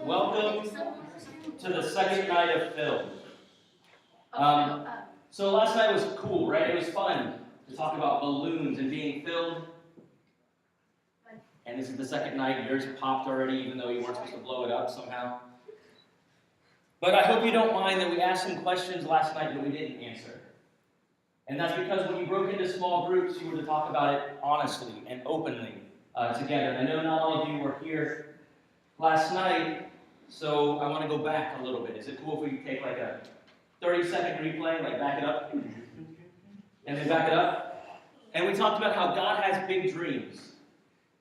Welcome to the second night of Film. So last night was cool, right? It was fun to talk about balloons and being filled. And this is the second night. Yours popped already, even though you weren't supposed to blow it up somehow. But I hope you don't mind that we asked some questions last night that we didn't answer. And that's because when you broke into small groups, you were to talk about it honestly and openly together. And I know not all of you were here last night, so I want to go back a little bit. Is it cool if we take like a 30-second replay, like back it up? And then back it up? And we talked about how God has big dreams.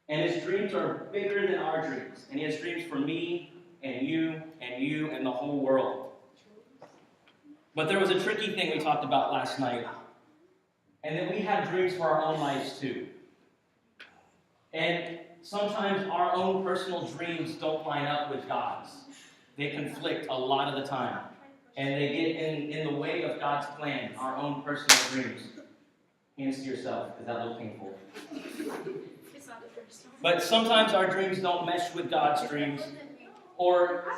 And his dreams are bigger than our dreams. And he has dreams for me and you and the whole world. But there was a tricky thing we talked about last night. And that we have dreams for our own lives too. And sometimes our own personal dreams don't line up with God's. They conflict a lot of the time. And they get in the way of God's plan, our own personal dreams. Hands to yourself, because that looks painful. But sometimes our dreams don't mesh with God's dreams. Or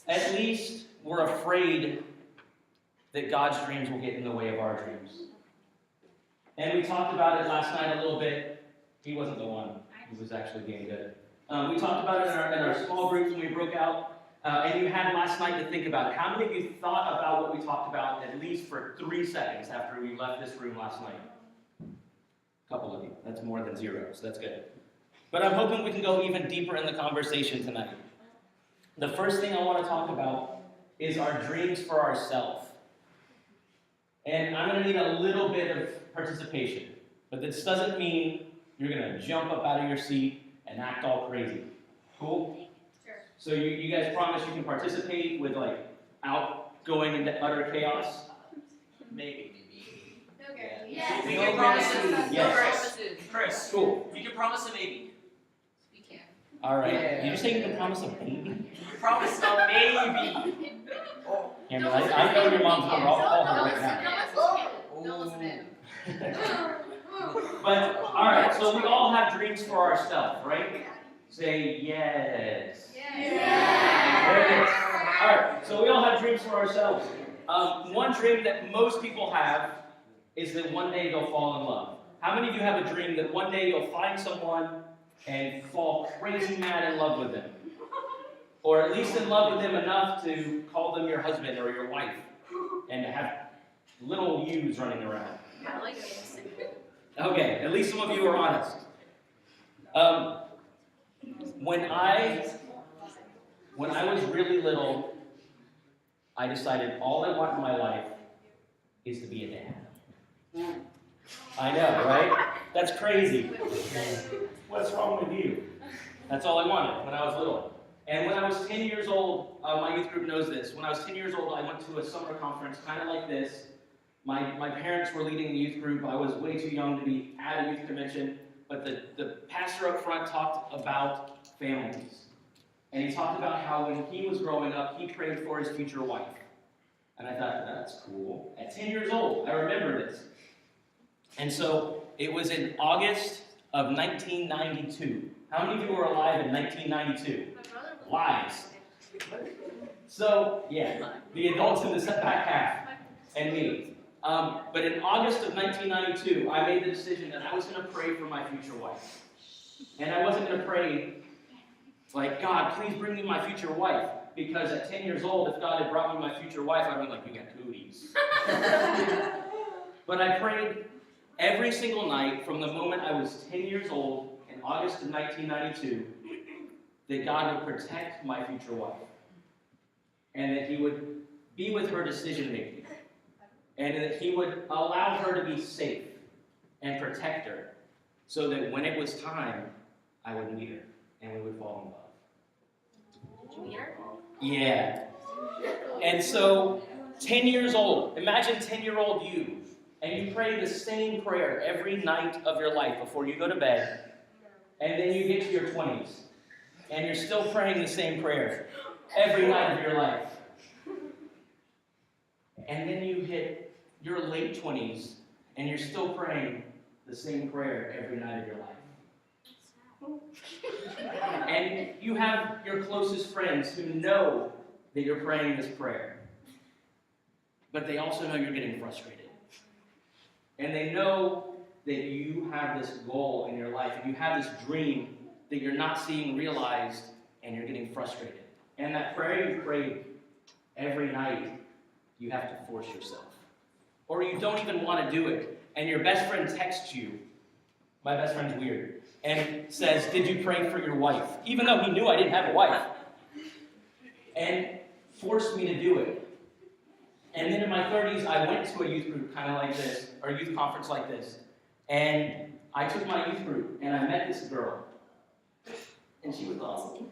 at least we're afraid that God's dreams will get in the way of our dreams. And we talked about it last night a little bit. He wasn't the one. He was actually being good. We talked about it in our small groups when we broke out. And you had last night to think about it. How many of you thought about what we talked about at least for 3 seconds after we left this room last night? A couple of you. That's more than 0, so that's good. But I'm hoping we can go even deeper in the conversation tonight. The first thing I want to talk about is our dreams for ourselves. And I'm going to need a little bit of participation. But this doesn't mean you're going to jump up out of your seat and act all crazy. Cool? Sure. So you guys promise you can participate without going into utter chaos? Maybe. No guarantee. Yes. Yes. No promises. Yes. No promises. Chris, cool. You can promise a maybe. We can. All right. Yeah. Did you say you can promise a baby? You promise a maybe. Oh. Cameron, I know your mom's number. I'll call her right now. Don't listen to him. But, all right, so we all have dreams for ourselves, right? Say yes. There it is. All right, so we all have dreams for ourselves. One dream that most people have is that one day they'll fall in love. How many of you have a dream that one day you'll find someone and fall crazy mad in love with them? Or at least in love with them enough to call them your husband or your wife and to have little yous running around? I like it. Okay, at least some of you are honest. When I was really little, I decided all I want in my life is to be a dad. I know, right? That's crazy. What's wrong with you? That's all I wanted when I was little. And when I was 10 years old, my youth group knows this. When I was 10 years old, I went to a summer conference, kind of like this. My parents were leading the youth group. I was way too young to be at a youth convention. But the pastor up front talked about families. And he talked about how when he was growing up, he prayed for his future wife. And I thought, that's cool. At 10 years old, I remember this. And so it was in August of 1992. How many of you were alive in 1992? Lies. So, yeah, the adults in the back half, and me. But in August of 1992, I made the decision that I was going to pray for my future wife. And I wasn't going to pray, like, God, please bring me my future wife. Because at 10 years old, if God had brought me my future wife, I'd be like, you got cooties. But I prayed every single night from the moment I was 10 years old in August of 1992 that God would protect my future wife. And that he would be with her decision-making. And that he would allow her to be safe and protect her so that when it was time, I would meet her and we would fall in love. Did you meet her? Yeah. And so, 10 years old, imagine 10-year-old you, and you pray the same prayer every night of your life before you go to bed, and then you get to your 20s, and you're still praying the same prayer every night of your life. And then you hit your late 20s, and you're still praying the same prayer every night of your life. And you have your closest friends who know that you're praying this prayer. But they also know you're getting frustrated. And they know that you have this goal in your life, and you have this dream that you're not seeing realized, and you're getting frustrated. And that prayer you prayed every night, you have to force yourself. Or you don't even want to do it, and your best friend texts you. My best friend's weird. And says, "Did you pray for your wife?" Even though he knew I didn't have a wife. And forced me to do it. And then in my 30s, I went to a youth group kind of like this, or a youth conference like this. And I took my youth group, and I met this girl. And she was awesome.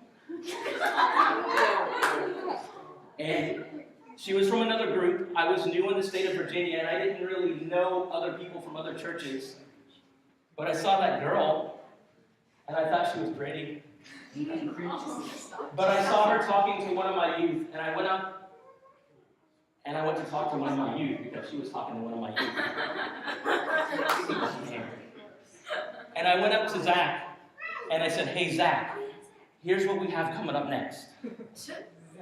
And she was from another group. I was new in the state of Virginia, and I didn't really know other people from other churches. But I saw that girl, and I thought she was pretty. But I saw her talking to one of my youth, and I went up, and I went to talk to one of my youth, because she was talking to one of my youth. And I went up to Zach, and I said, "Hey, Zach, here's what we have coming up next."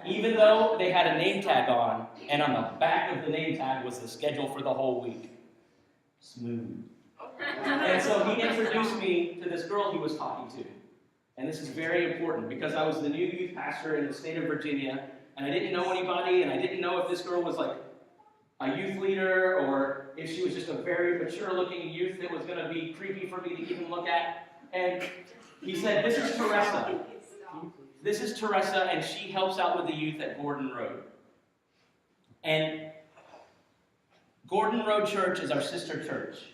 Even though they had a name tag on, and on the back of the name tag was the schedule for the whole week. Smooth. And so he introduced me to this girl he was talking to. And this is very important, because I was the new youth pastor in the state of Virginia, and I didn't know anybody, and I didn't know if this girl was like a youth leader, or if she was just a very mature-looking youth that was going to be creepy for me to even look at. And he said, "This is Teresa. This is Teresa, and she helps out with the youth at Gordon Road." And Gordon Road Church is our sister church.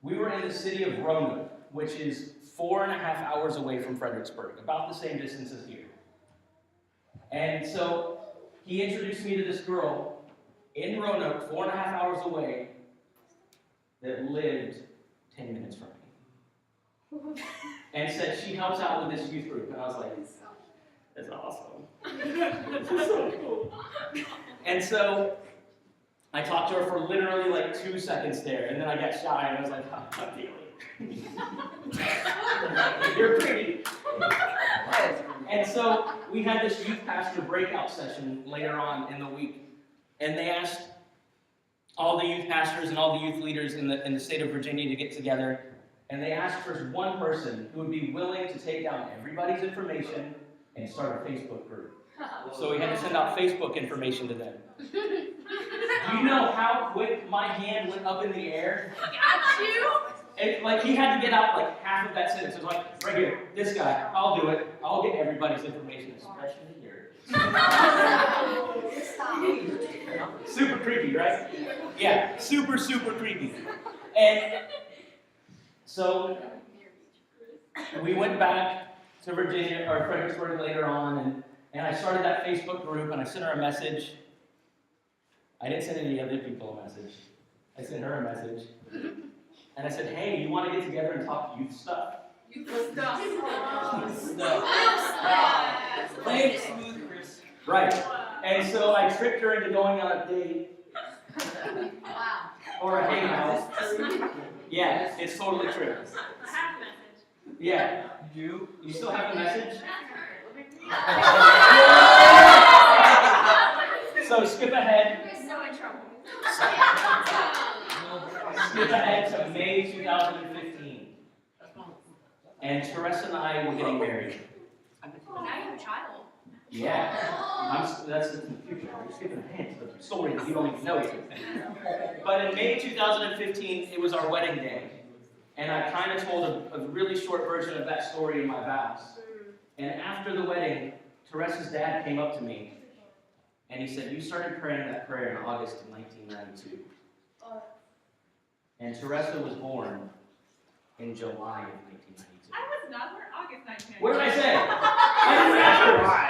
We were in the city of Roanoke, which is 4.5 hours away from Fredericksburg, about the same distance as here. And so he introduced me to this girl in Roanoke, 4.5 hours away, that lived 10 minutes from me. And said she helps out with this youth group. And I was like, "That's awesome. This is so cool." And so I talked to her for literally like 2 seconds there, and then I got shy, and I was like, "I'm feeling." "You're pretty." And so we had this youth pastor breakout session later on in the week, and they asked all the youth pastors and all the youth leaders in the state of Virginia to get together, and they asked for one person who would be willing to take down everybody's information and start a Facebook group. So we had to send out Facebook information to them. Do you know how quick my hand went up in the air? Got you. And like he had to get out like half of that sentence. It was like, "Right here, this guy, I'll do it. I'll get everybody's information, especially yours." Super creepy, right? Yeah, super, super creepy. And so we went back to Virginia, or Fredericksburg later on, and I started that Facebook group, and I sent her a message. I didn't send any other people a message. I sent her a message. And I said, "Hey, you want to get together and talk youth stuff?" Play it smooth, Chris. Right. And so I tricked her into going on a date Wow. or a hangout. Yeah, it's totally true. I have a message. Yeah. You still have the message? So skip ahead. We're so in trouble. Skip ahead to May 2015. And Teresa and I were getting married. Now you have a child. Yeah. That's in the future. We're skipping ahead to the story that you don't even know yet. But in May 2015, it was our wedding day. And I kind of told a really short version of that story in my vows. And after the wedding, Teresa's dad came up to me, and he said, "You started praying that prayer in August of 1992. And Teresa was born in July of 1992. I was not born August 1992. What did I say? I didn't ask her why.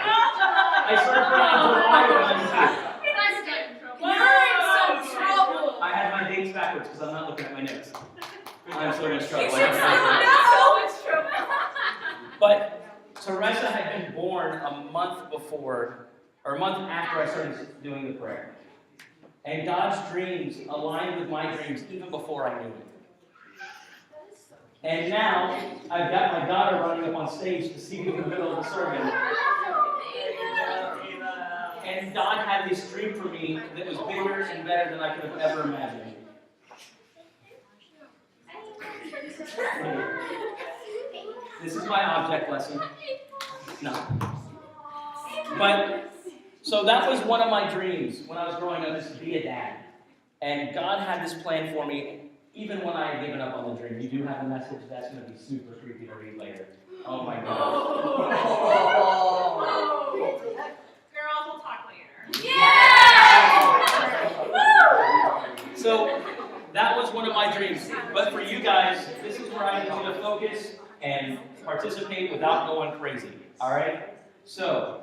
I started praying in July of 92. You're in some trouble. I had my dates backwards because I'm not looking at my notes. I'm so much trouble. But Teresa had been born a month before, or a month after I started doing the prayer. And God's dreams aligned with my dreams even before I knew it. And now, I've got my daughter running up on stage to sing in the middle of the sermon. And God had this dream for me that was bigger and better than I could have ever imagined. This is my object lesson. No. But, so that was one of my dreams when I was growing up, is to be a dad. And God had this plan for me, even when I had given up on the dream. You do have a message that's going to be super creepy to read later. Oh my God. Girls, we'll talk later. So, that was one of my dreams. But for you guys, this is where I need you to focus and participate without going crazy. Alright? So,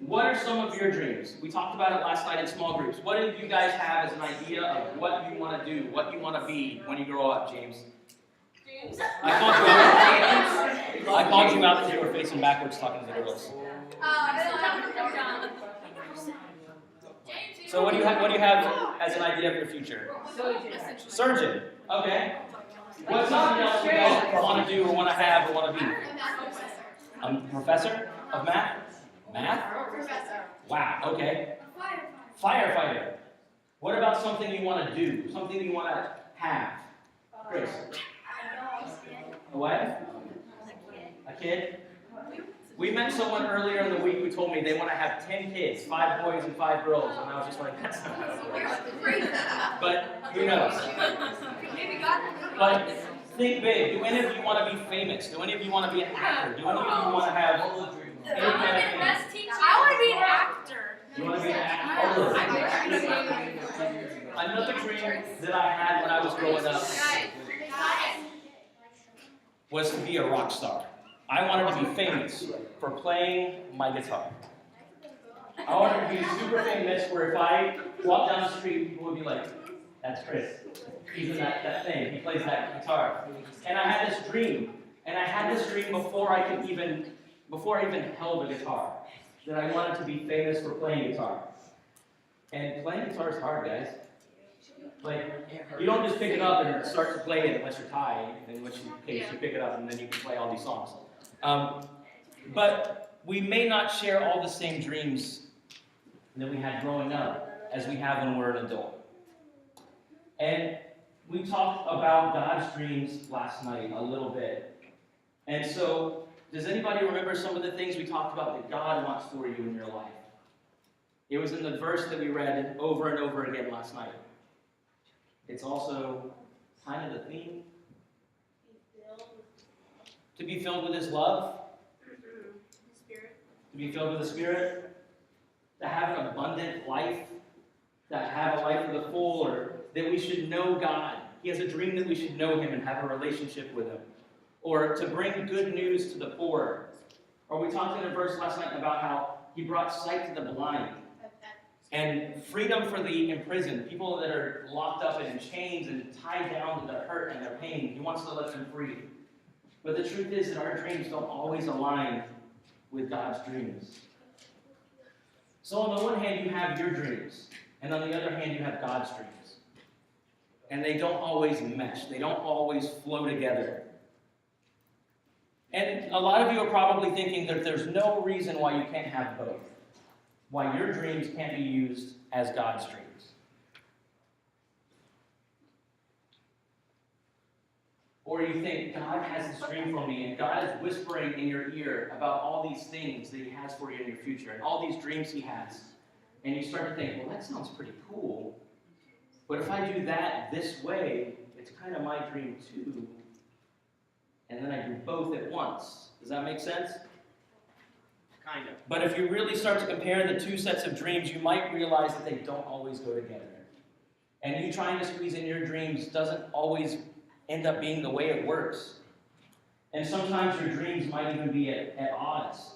what are some of your dreams? We talked about it last night in small groups. What do you guys have as an idea of what you want to do, what you want to be when you grow up, James? I called you out because you were facing backwards talking to the girls. So what do you have as an idea of your future? Surgeon. Okay. What's something else you guys want to do or want to have or want to be? Professor of math? Math? Wow, okay. Firefighter. What about something you want to do? Something you want to have? Chris? A what? A kid? We met someone earlier in the week who told me they want to have 10 kids, 5 boys and 5 girls, and I was just like, that's not how it works. But who knows? But think big. Do any of you want to be famous? Do any of you want to be an actor? Do any of you want to have any kind of thing? I want to be an actor. You want to be an actor? Another dream that I had when I was growing up was to be a rock star. I wanted to be famous for playing my guitar. I wanted to be super famous where if I walked down the street, people would be like, that's Chris. He's in that thing. He plays that guitar. And I had this dream. And I had this dream before I even held a guitar. That I wanted to be famous for playing guitar. And playing guitar is hard, guys. Like, you don't just pick it up and start to play it unless you're Thai, in which case you pick it up and then you can play all these songs. But we may not share all the same dreams that we had growing up as we have when we're an adult. And we talked about God's dreams last night a little bit. And so, does anybody remember some of the things we talked about that God wants for you in your life? It was in the verse that we read over and over again last night. It's also kind of the theme. To be filled with His love. To be filled with the Spirit. To have an abundant life. To have a life of the full, or that we should know God. He has a dream that we should know Him and have a relationship with Him. Or to bring good news to the poor. Or we talked in a verse last night about how He brought sight to the blind. And freedom for the imprisoned, people that are locked up and in chains and tied down to their hurt and their pain. He wants to let them free. But the truth is that our dreams don't always align with God's dreams. So on the one hand, you have your dreams. And on the other hand, you have God's dreams. And they don't always mesh. They don't always flow together. And a lot of you are probably thinking that there's no reason why you can't have both. Why your dreams can't be used as God's dreams. Or you think, God has this dream for me, and God is whispering in your ear about all these things that He has for you in your future, and all these dreams He has. And you start to think, well, that sounds pretty cool. But if I do that this way, it's kind of my dream too. And then I do both at once. Does that make sense? Kind of. But if you really start to compare the two sets of dreams, you might realize that they don't always go together. And you trying to squeeze in your dreams doesn't always end up being the way it works. And sometimes your dreams might even be at odds.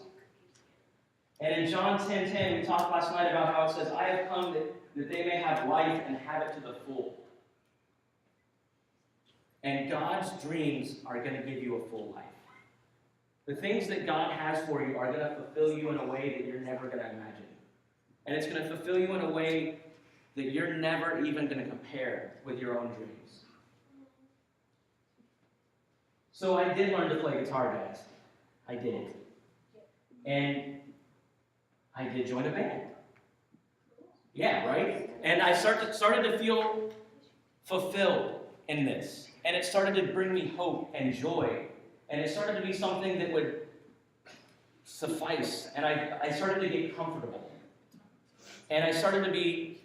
And in John 10:10, we talked last night about how it says, I have come that they may have life and have it to the full. And God's dreams are going to give you a full life. The things that God has for you are going to fulfill you in a way that you're never going to imagine. And it's going to fulfill you in a way that you're never even going to compare with your own dreams. So I did learn to play guitar, guys. I did. And I did join a band. Yeah, right? And I started to feel fulfilled in this. And it started to bring me hope and joy. And it started to be something that would suffice. And I started to get comfortable. And I started to be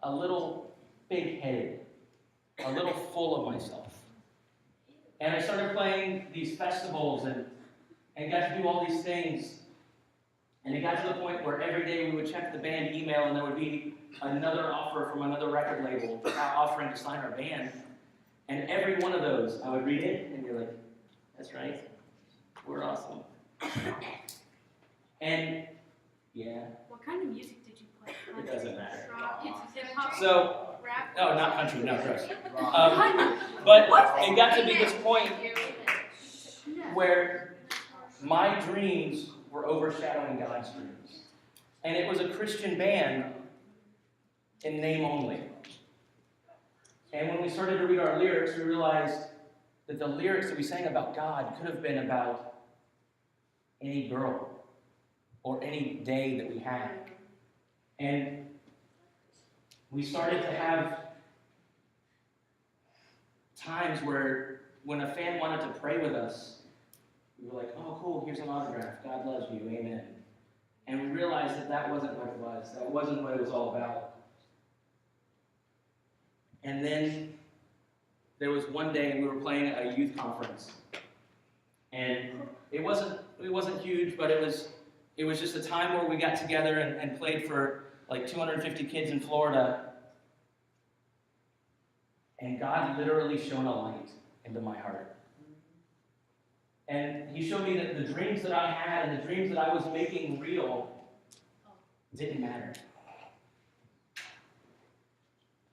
a little big-headed, a little full of myself. And I started playing these festivals and got to do all these things. And it got to the point where every day we would check the band email and there would be another offer from another record label offering to sign our band. And every one of those, I would read it and be like, that's right, we're awesome. And, yeah, What kind of music did you play? it doesn't matter. Rock, hip-hop, So, rap? no, not country, no, gross. But it got to be this point where my dreams were overshadowing God's dreams. And it was a Christian band in name only. And when we started to read our lyrics, we realized that the lyrics that we sang about God could have been about any girl or any day that we had. And we started to have times where when a fan wanted to pray with us, we were like, oh, cool, here's an autograph. God loves you, amen. And we realized that that wasn't what it was. That wasn't what it was all about. And then there was one day we were playing at a youth conference. And it wasn't huge, but it was just a time where we got together and played for like 250 kids in Florida. And God literally shone a light into my heart. And he showed me that the dreams that I had and the dreams that I was making real didn't matter.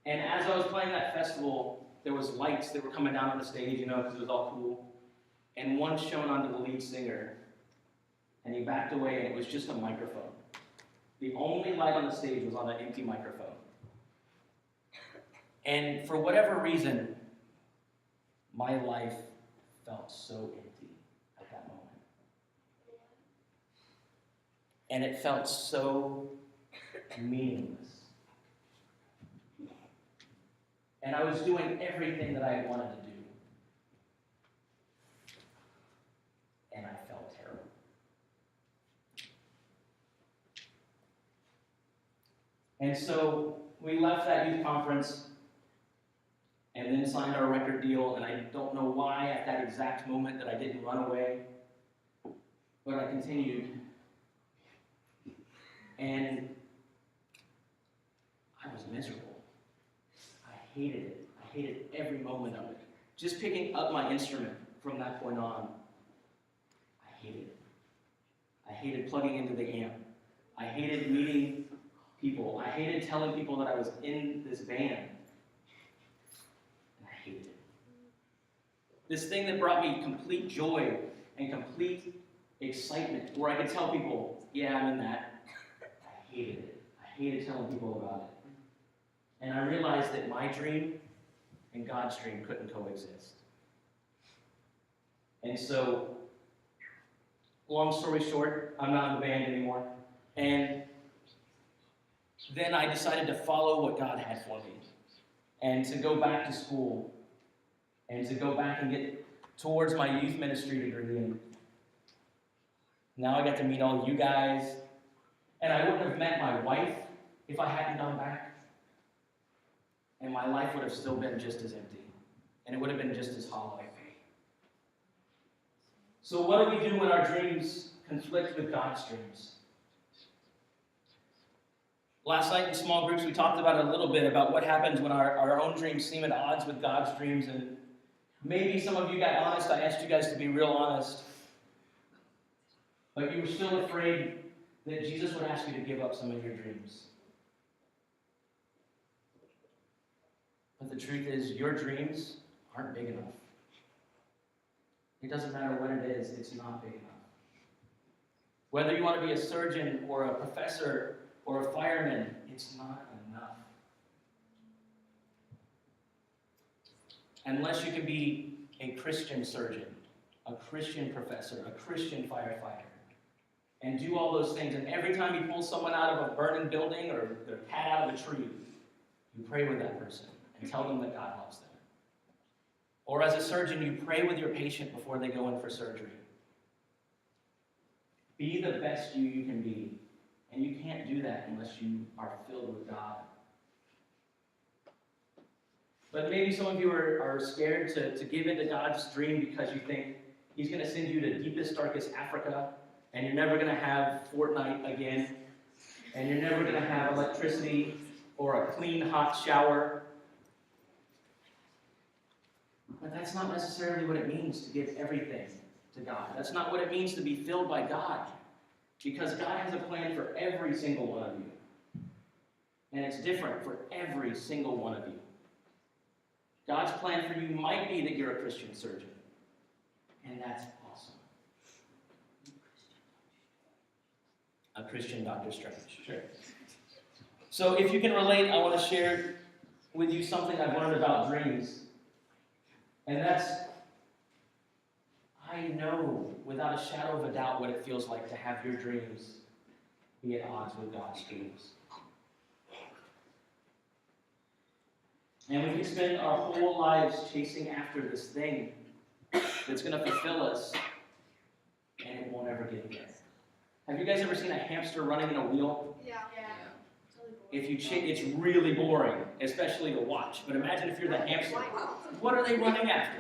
And as I was playing that festival, there was lights that were coming down on the stage, because it was all cool. And one shone onto the lead singer, and he backed away, and it was just a microphone. The only light on the stage was on an empty microphone. And for whatever reason, my life felt so empty at that moment. And it felt so meaningless. And I was doing everything that I wanted to do. And I felt terrible. And so we left that youth conference and then signed our record deal, and I don't know why at that exact moment that I didn't run away, but I continued. And I was miserable. I hated it. I hated every moment of it. Just picking up my instrument from that point on, I hated it. I hated plugging into the amp. I hated meeting people. I hated telling people that I was in this band. And I hated it. This thing that brought me complete joy and complete excitement, where I could tell people, yeah, I'm in that. I hated it. I hated telling people about it. And I realized that my dream and God's dream couldn't coexist. And so, long story short, I'm not in the band anymore. And then I decided to follow what God had for me. And to go back to school. And to go back and get towards my youth ministry degree. And now I got to meet all you guys. And I wouldn't have met my wife if I hadn't gone back. And my life would have still been just as empty. And it would have been just as hollow. So what do we do when our dreams conflict with God's dreams? Last night in small groups, we talked about it a little bit, about what happens when our own dreams seem at odds with God's dreams. And maybe some of you got honest. I asked you guys to be real honest. But you were still afraid that Jesus would ask you to give up some of your dreams. But the truth is, your dreams aren't big enough. It doesn't matter what it is, it's not big enough. Whether you want to be a surgeon or a professor or a fireman, it's not enough. Unless you can be a Christian surgeon, a Christian professor, a Christian firefighter, and do all those things. And every time you pull someone out of a burning building or their cat out of a tree, you pray with that person and tell them that God loves them. Or as a surgeon, you pray with your patient before they go in for surgery. Be the best you can be. And you can't do that unless you are filled with God. But maybe some of you are scared to give into God's dream because you think He's going to send you to deepest, darkest Africa, and you're never going to have Fortnite again, and you're never going to have electricity or a clean, hot shower. But that's not necessarily what it means to give everything to God. That's not what it means to be filled by God. Because God has a plan for every single one of you. And it's different for every single one of you. God's plan for you might be that you're a Christian surgeon. And that's awesome. A Christian Dr. Strange. Sure. So if you can relate, I want to share with you something I've learned about dreams. And that's, I know without a shadow of a doubt what it feels like to have your dreams be at odds with God's dreams. And we can spend our whole lives chasing after this thing that's going to fulfill us, and it won't ever get there. Have you guys ever seen a hamster running in a wheel? Yeah. If you it's really boring, especially to watch. But imagine if you're the hamster. What are they running after?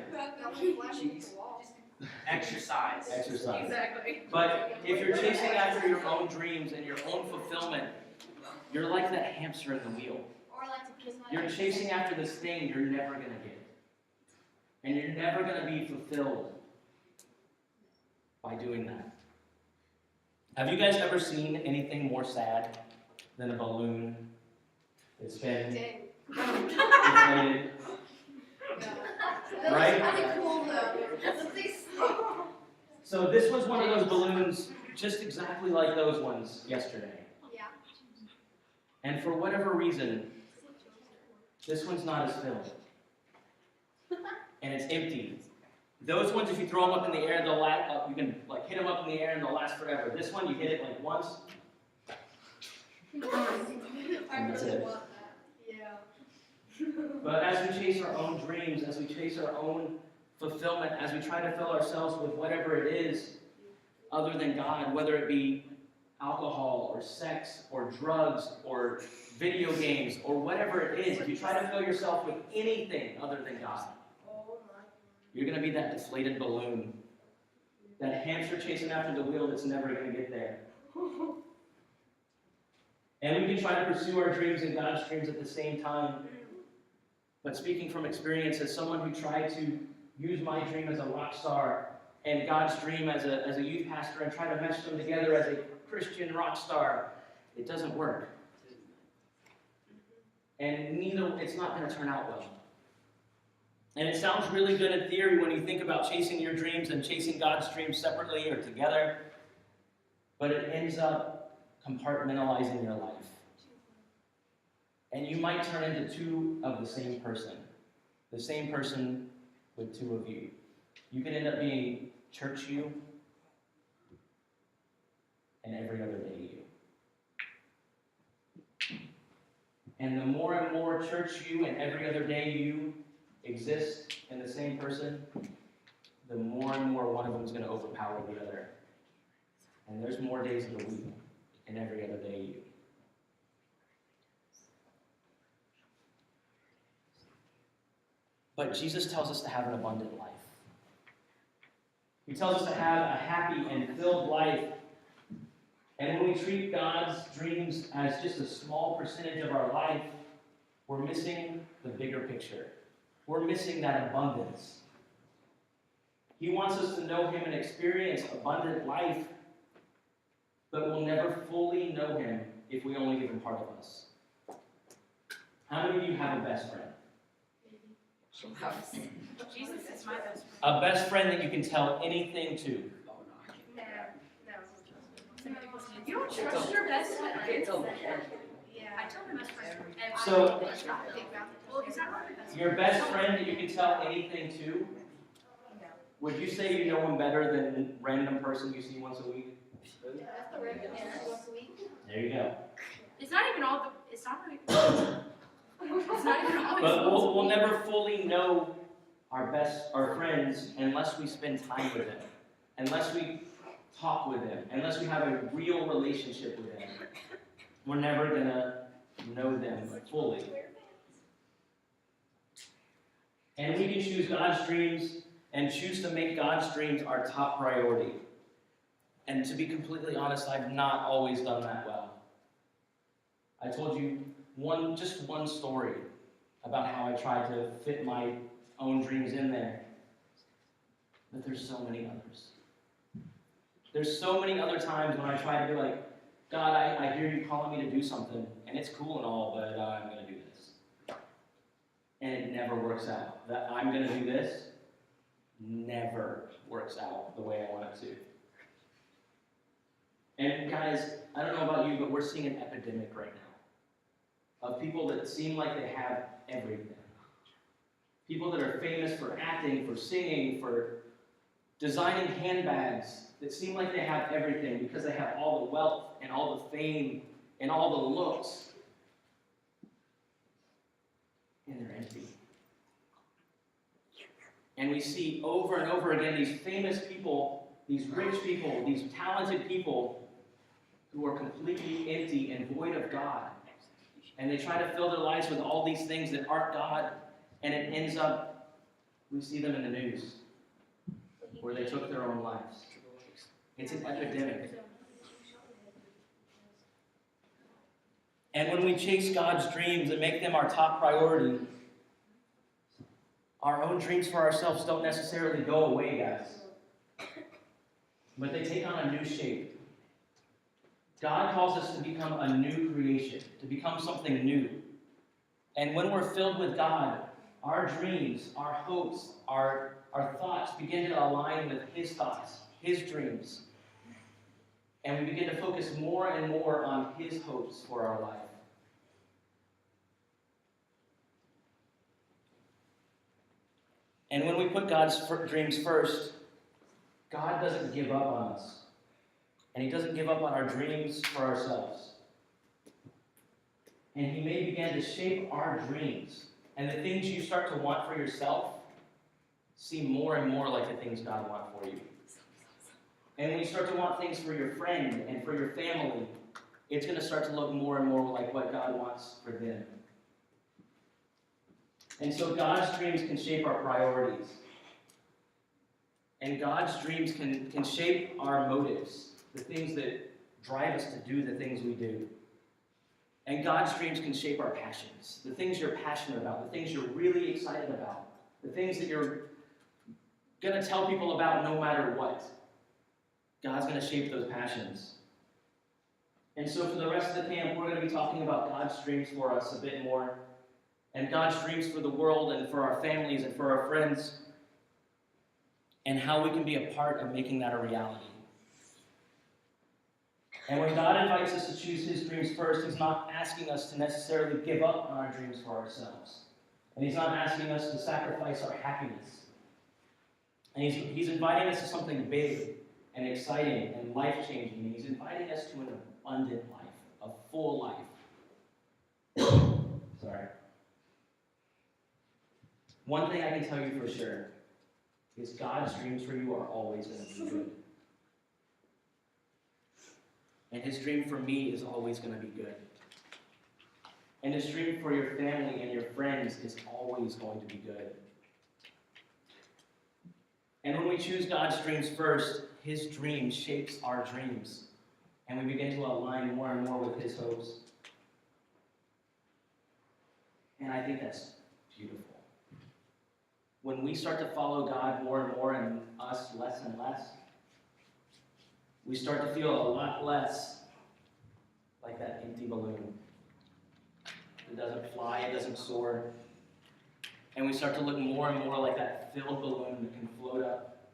Exercise. Exercise. Exactly. But if you're chasing after your own dreams and your own fulfillment, you're like that hamster in the wheel. Or like to kiss my You're chasing after this thing you're never going to get. And you're never going to be fulfilled by doing that. Have you guys ever seen anything more sad than a balloon that's been inflated? Right? That's really cool though. So this was one of those balloons just exactly like those ones yesterday. Yeah. And for whatever reason, this one's not as filled. And it's empty. Those ones, if you throw them up in the air, they'll last up. You can like hit them up in the air and they'll last forever. This one, you hit it like once. I That's really it. want that. Yeah. But as we chase our own dreams, as we chase our own fulfillment, as we try to fill ourselves with whatever it is other than God, whether it be alcohol or sex or drugs or video games or whatever it is, if you try to fill yourself with anything other than God, you're going to be that deflated balloon, that hamster chasing after the wheel that's never going to get there. And we can try to pursue our dreams and God's dreams at the same time. But speaking from experience, as someone who tried to use my dream as a rock star and God's dream as a youth pastor and try to mesh them together as a Christian rock star, it doesn't work. And it's not going to turn out well. And it sounds really good in theory when you think about chasing your dreams and chasing God's dreams separately or together, but it ends up compartmentalizing your life. And you might turn into two of the same person with two of you. You can end up being church you and every other day you. And the more and more church you and every other day you exist in the same person, the more and more one of them is going to overpower the other. And there's more days of the week and every other day you. But Jesus tells us to have an abundant life. He tells us to have a happy and filled life. And when we treat God's dreams as just a small percentage of our life, we're missing the bigger picture. We're missing that abundance. He wants us to know Him and experience abundant life, but we'll never fully know Him if we only give Him part of us. How many of you have a best friend? Jesus is my best friend. A best friend that you can tell anything to. You don't trust your best friend. It's over. Yeah. I tell my best friend everything. So, Well, is that not my best friend? your best friend that you can tell anything to Would you say you know him better than random person you see once a week? Yeah, that's the random once a week. There you go. It's not even all the, it's not even, it's not even always. But we'll never fully know our friends unless we spend time with them, unless we talk with them, unless we have a real relationship with them. We're never gonna know them fully. And we can choose God's dreams and choose to make God's dreams our top priority. And to be completely honest, I've not always done that well. I told you just one story about how I tried to fit my own dreams in there. But there's so many others. There's so many other times when I try to be like, God, I hear you calling me to do something, and it's cool and all, but I'm going to do this. And it never works out. That I'm going to do this never works out the way I want it to. And guys, I don't know about you, but we're seeing an epidemic right now of people that seem like they have everything. People that are famous for acting, for singing, for designing handbags, that seem like they have everything because they have all the wealth and all the fame and all the looks. And they're empty. And we see over and over again these famous people, these rich people, these talented people who are completely empty and void of God. And they try to fill their lives with all these things that aren't God, and it ends up, we see them in the news, where they took their own lives. It's an epidemic. And when we chase God's dreams and make them our top priority, our own dreams for ourselves don't necessarily go away, guys. But they take on a new shape. God calls us to become a new creation, to become something new. And when we're filled with God, our dreams, our hopes, our thoughts begin to align with His thoughts, His dreams. And we begin to focus more and more on His hopes for our life. And when we put God's dreams first, God doesn't give up on us. And He doesn't give up on our dreams for ourselves. And He may begin to shape our dreams. And the things you start to want for yourself seem more and more like the things God wants for you. And when you start to want things for your friend and for your family, it's going to start to look more and more like what God wants for them. And so God's dreams can shape our priorities. And God's dreams can shape our motives, the things that drive us to do the things we do. And God's dreams can shape our passions, the things you're passionate about, the things you're really excited about, the things that you're going to tell people about no matter what. God's going to shape those passions. And so for the rest of the camp, we're going to be talking about God's dreams for us a bit more, and God's dreams for the world and for our families and for our friends, and how we can be a part of making that a reality. And when God invites us to choose His dreams first, He's not asking us to necessarily give up on our dreams for ourselves. And He's not asking us to sacrifice our happiness. And He's inviting us to something big and exciting and life-changing. And He's inviting us to an abundant life, a full life. Sorry. One thing I can tell you for sure is God's dreams for you are always going to be good. And His dream for me is always going to be good. And His dream for your family and your friends is always going to be good. And when we choose God's dreams first, His dream shapes our dreams. And we begin to align more and more with His hopes. And I think that's beautiful. When we start to follow God more and more and us less and less, we start to feel a lot less like that empty balloon. It doesn't fly, it doesn't soar. And we start to look more and more like that filled balloon that can float up.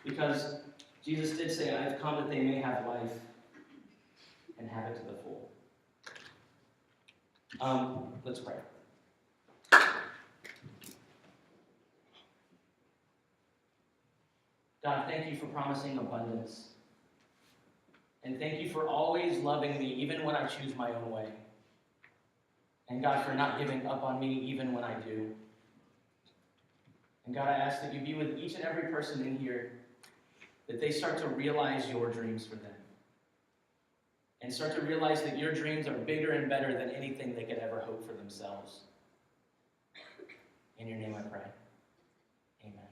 Because Jesus did say, I have come that they may have life and have it to the full. Let's pray. God, thank you for promising abundance. And thank you for always loving me even when I choose my own way. And God, for not giving up on me even when I do. And God, I ask that you be with each and every person in here, that they start to realize your dreams for them. And start to realize that your dreams are bigger and better than anything they could ever hope for themselves. In your name I pray. Amen.